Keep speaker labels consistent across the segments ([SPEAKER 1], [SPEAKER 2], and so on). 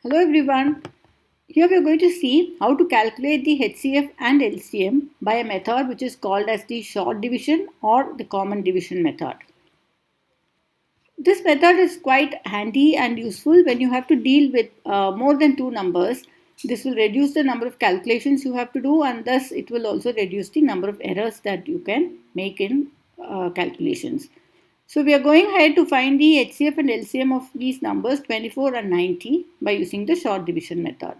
[SPEAKER 1] Hello everyone. Here we are going to see how to calculate the HCF and LCM by a method which is called as the short division or the common division method. This method is quite handy and useful when you have to deal with more than two numbers. This will reduce the number of calculations you have to do, and thus it will also reduce the number of errors that you can make in calculations. So we are going ahead to find the HCF and LCM of these numbers 24 and 90 by using the short division method.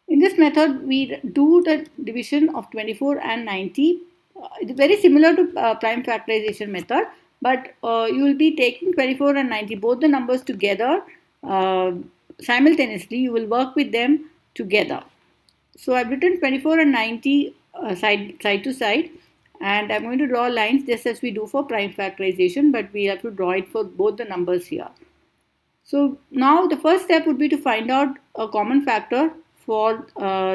[SPEAKER 1] In this method, we do the division of 24 and 90. It's very similar to prime factorization method, but you will be taking 24 and 90, both the numbers together simultaneously. You will work with them together. So I've written 24 and 90 side to side, and I'm going to draw lines just as we do for prime factorization, but we have to draw it for both the numbers here. So now the first step would be to find out a common factor for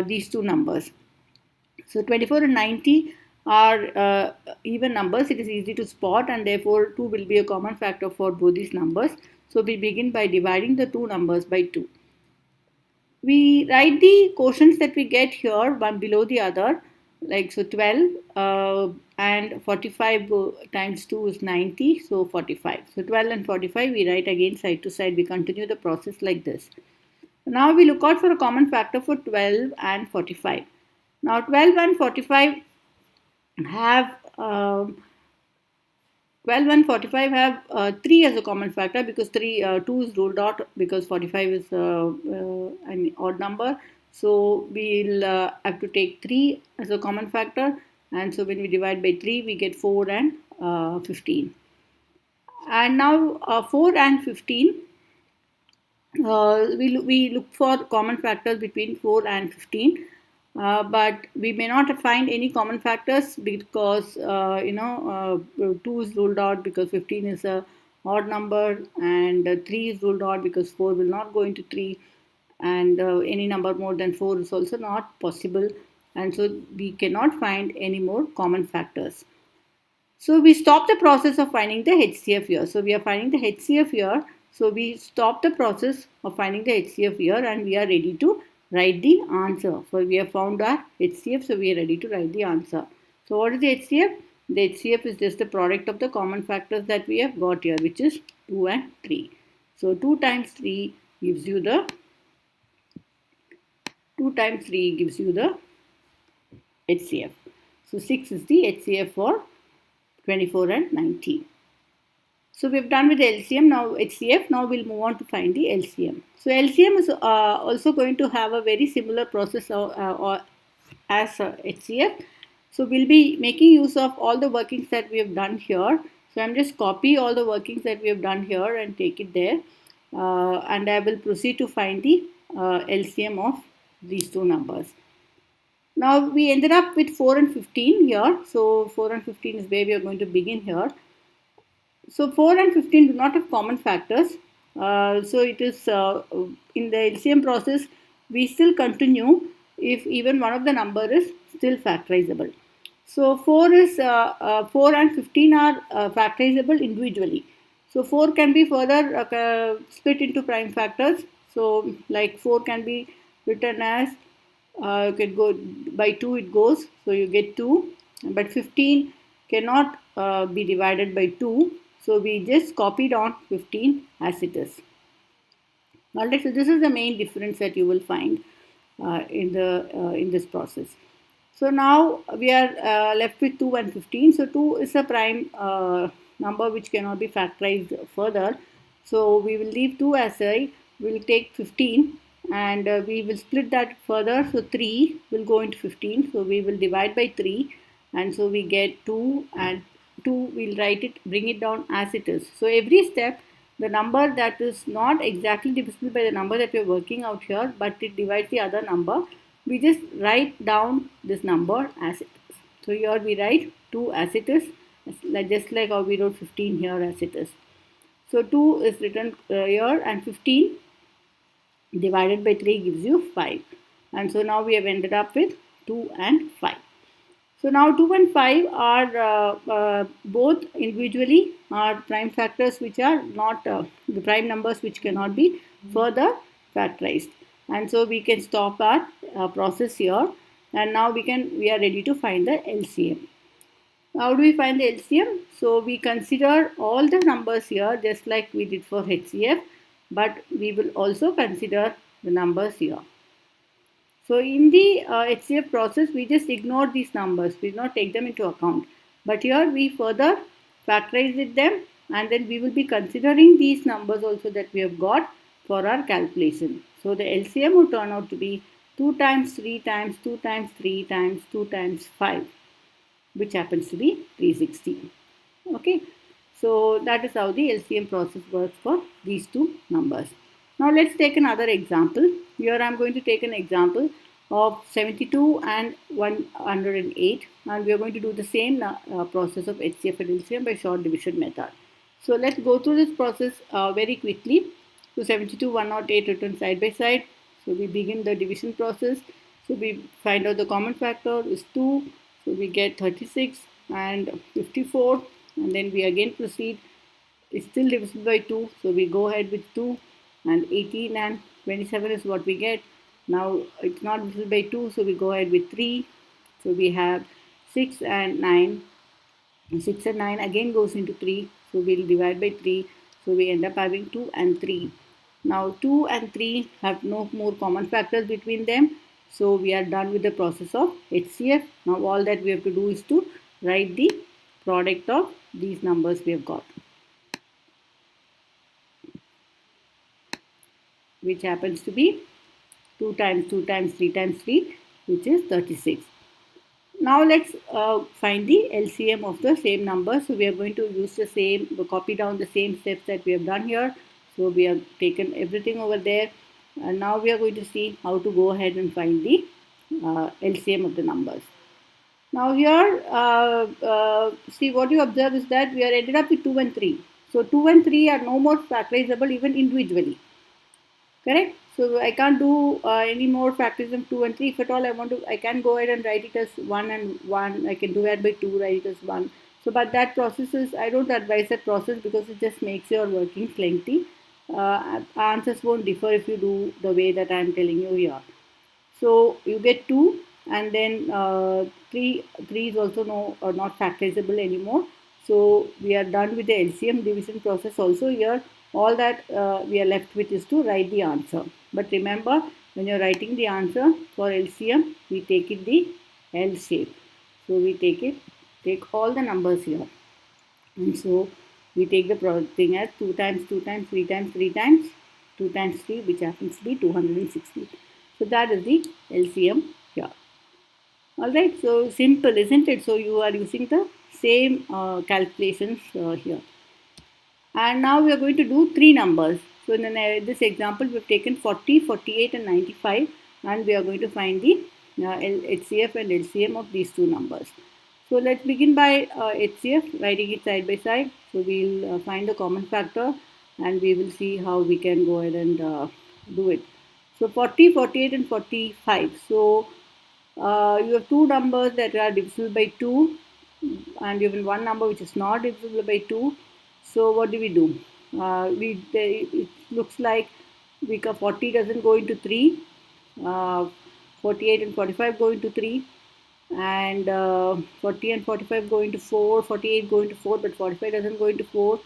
[SPEAKER 1] these two numbers. So 24 and 90 are even numbers. It is easy to spot, and therefore 2 will be a common factor for both these numbers. So we begin by dividing the two numbers by 2. We write the quotients that we get here one below the other, like so 12 and 45 times 2 is 90, so 45. So 12 and 45 we write again side to side. We continue the process like this. Now we look out for a common factor for 12 and 45. Now 12 and 45 have 12 and 45 have 3 as a common factor because 2 is ruled out because 45 is an odd number. So we'll have to take 3 as a common factor, and so when we divide by 3 we get 4 and 15. And now 4 and 15 we look for common factors between 4 and 15. But we may not find any common factors because 2 is ruled out because 15 is a odd number, and 3 is ruled out because 4 will not go into 3, and any number more than 4 is also not possible, and so we cannot find any more common factors. So we stop the process of finding the HCF here. So we are finding the HCF here. So we stop the process of finding the HCF here, and we are ready to write the answer. So we have found our HCF, so we are ready to write the answer. So what is the HCF? The HCF is just the product of the common factors that we have got here, which is 2 and 3. So 2 times 3 gives you the 2 times 3 gives you the HCF. So 6 is the HCF for 24 and 90. So we've done with the LCM, now HCF. Now we'll move on to find the LCM. So LCM is also going to have a very similar process as HCF. So we'll be making use of all the workings that we have done here. So I'm just copy all the workings that we have done here and take it there. And I will proceed to find the LCM of these two numbers. Now we ended up with 4 and 15 here. So 4 and 15 is where we are going to begin here. So 4 and 15 do not have common factors. So it is in the LCM process, we still continue if even one of the number is still factorizable. So 4 and 15 are factorizable individually. So 4 can be further split into prime factors. So like 4 can be written as you can go by 2, it goes, so you get 2, but 15 cannot be divided by 2, so we just copied on 15 as it is. Alright, so this is the main difference that you will find in this process. So now we are left with 2 and 15. So 2 is a prime number which cannot be factorized further, so we will leave 2 aside. We will take 15 and we will split that further. So 3 will go into 15, so we will divide by 3, and so we get 2, and 2 we'll write it, bring it down as it is. So every step, the number that is not exactly divisible by the number that we are working out here, but it divides the other number, we just write down this number as it is. So here we write 2 as it is, just like how we wrote 15 here as it is. So 2 is written here, and 15 divided by 3 gives you 5. And so now we have ended up with 2 and 5. So now 2 and 5 are both individually are prime factors which are not the prime numbers which cannot be further factorized. And so we can stop our process here, and now we are ready to find the LCM. How do we find the LCM? So we consider all the numbers here just like we did for HCF, but we will also consider the numbers here. So in the HCF process, we just ignore these numbers. We do not take them into account. But here we further factorize with them, and then we will be considering these numbers also that we have got for our calculation. So the LCM will turn out to be 2 times 3 times 2 times 3 times 2 times 5, which happens to be 360. Okay, so that is how the LCM process works for these two numbers. Now let's take another example. Here I am going to take an example of 72 and 108, and we are going to do the same process of HCF and LCM by short division method. So let's go through this process very quickly. So 72, 108 written side by side. So we begin the division process. So we find out the common factor is 2. So we get 36 and 54, and then we again proceed. It's still divisible by 2, so we go ahead with 2, and 18 and 27 is what we get. Now it's not divisible by 2, so we go ahead with 3. So we have 6 and 9. 6 and 9 again goes into 3, so we'll divide by 3. So we end up having 2 and 3. Now 2 and 3 have no more common factors between them. So we are done with the process of HCF. Now all that we have to do is to write the product of these numbers we have got, which happens to be 2 times 2 times 3 times 3, which is 36. Now let's find the LCM of the same number. So we are going to use the same, copy down the same steps that we have done here. So we have taken everything over there, and now we are going to see how to go ahead and find the LCM of the numbers. Now here, see what you observe is that we are ended up with 2 and 3. So 2 and 3 are no more factorizable even individually. Correct? So I can't do any more factorization 2 and 3. If at all I want to, I can go ahead and write it as 1 and 1. I can divide by 2, write it as 1. So but that process is, I don't advise that process because it just makes your workings lengthy. Answers won't differ if you do the way that I am telling you here. So you get 2, and then 3 is also not factorizable anymore. So we are done with the LCM division process also here. All that we are left with is to write the answer. But remember, when you are writing the answer for LCM, we take it the L shape. So we take all the numbers here. And so we take the product thing as 2 times 2 times 3 times 3 times 2 times 3, which happens to be 260. So that is the LCM here. Alright, so simple, isn't it? So you are using the same calculations here. And now we are going to do 3 numbers. So in this example, we have taken 40, 48 and 95, and we are going to find the HCF and LCM of these 2 numbers. So let's begin by HCF, writing it side by side. So we'll find the common factor, and we will see how we can go ahead and do it. So 40, 48 and 45. So you have 2 numbers that are divisible by 2, and you have one number which is not divisible by 2. So what do? It looks like 40 doesn't go into 3, 48 and 45 go into 3, and 40 and 45 go into 4, 48 go into 4, but 45 doesn't go into 4.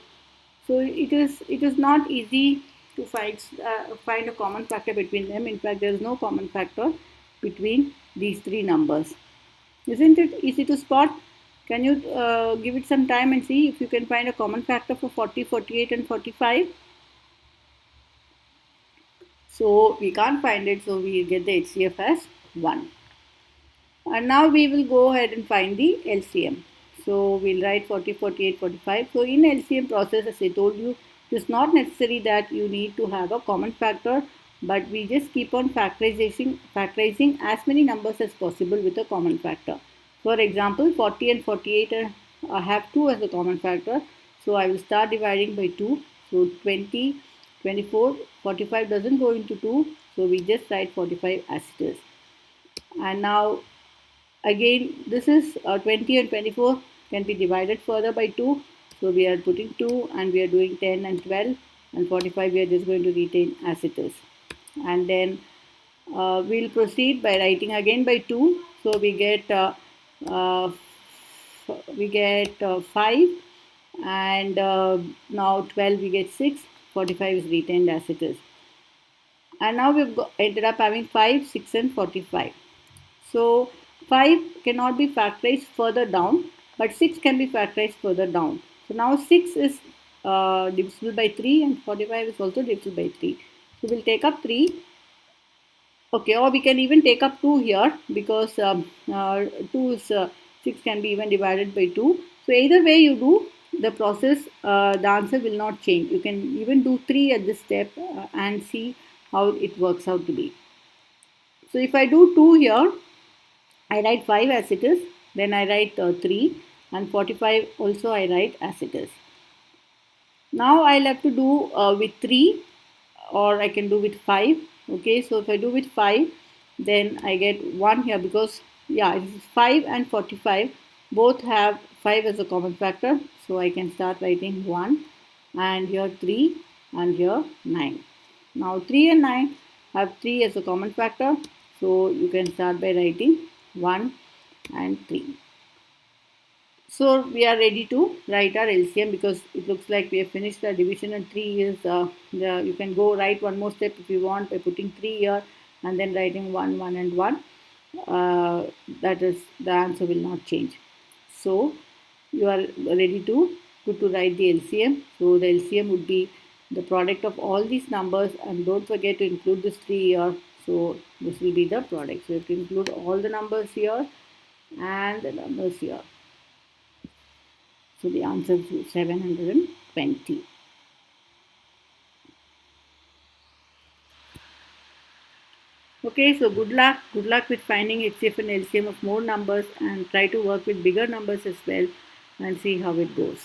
[SPEAKER 1] So it is not easy to find a common factor between them. In fact, there is no common factor between these 3 numbers. Isn't it easy to spot? Can you give it some time and see if you can find a common factor for 40, 48 and 45? So we can't find it, so we get the HCF as 1. And now we will go ahead and find the LCM. So we'll write 40, 48, 45. So in LCM process, as I told you, it is not necessary that you need to have a common factor, but we just keep on factorizing as many numbers as possible with a common factor. For example, 40 and 48 have 2 as a common factor. So I will start dividing by 2. So 20, 24, 45 doesn't go into 2. So we just write 45 as it is. And now again, this is 20 and 24 can be divided further by 2. So we are putting 2 and we are doing 10 and 12, and 45 we are just going to retain as it is. and then we'll proceed by writing again by 2. So uh, we get 5, and now 12 we get 6, 45 is retained as it is. And now we've ended up having 5, 6 and 45. So 5 cannot be factorized further down, but 6 can be factorized further down. So now 6 is divisible by 3 and 45 is also divisible by 3. So we'll take up 3. Okay, or we can even take up 2 here, because 2 is 6 can be even divided by 2. So either way you do the process, the answer will not change. You can even do 3 at this step and see how it works out to be. So if I do 2 here, I write 5 as it is, then I write 3, and 45 also I write as it is. Now I'll have to do with 3, or I can do with 5. Okay, so if I do with 5, then I get 1 here, because yeah, it is 5 and 45 both have 5 as a common factor. So I can start writing 1, and here 3, and here 9. Now 3 and 9 have 3 as a common factor. So you can start by writing 1 and 3. So we are ready to write our LCM, because it looks like we have finished our division, and 3 is you can go write one more step if you want by putting 3 here and then writing 1, 1 and 1. That is, the answer will not change. So you are ready to write the LCM. So the LCM would be the product of all these numbers, and don't forget to include this 3 here. So this will be the product. So you have to include all the numbers here and the numbers here. So the answer is 720. Okay, so good luck. Good luck with finding HCF and LCM of more numbers, and try to work with bigger numbers as well and see how it goes.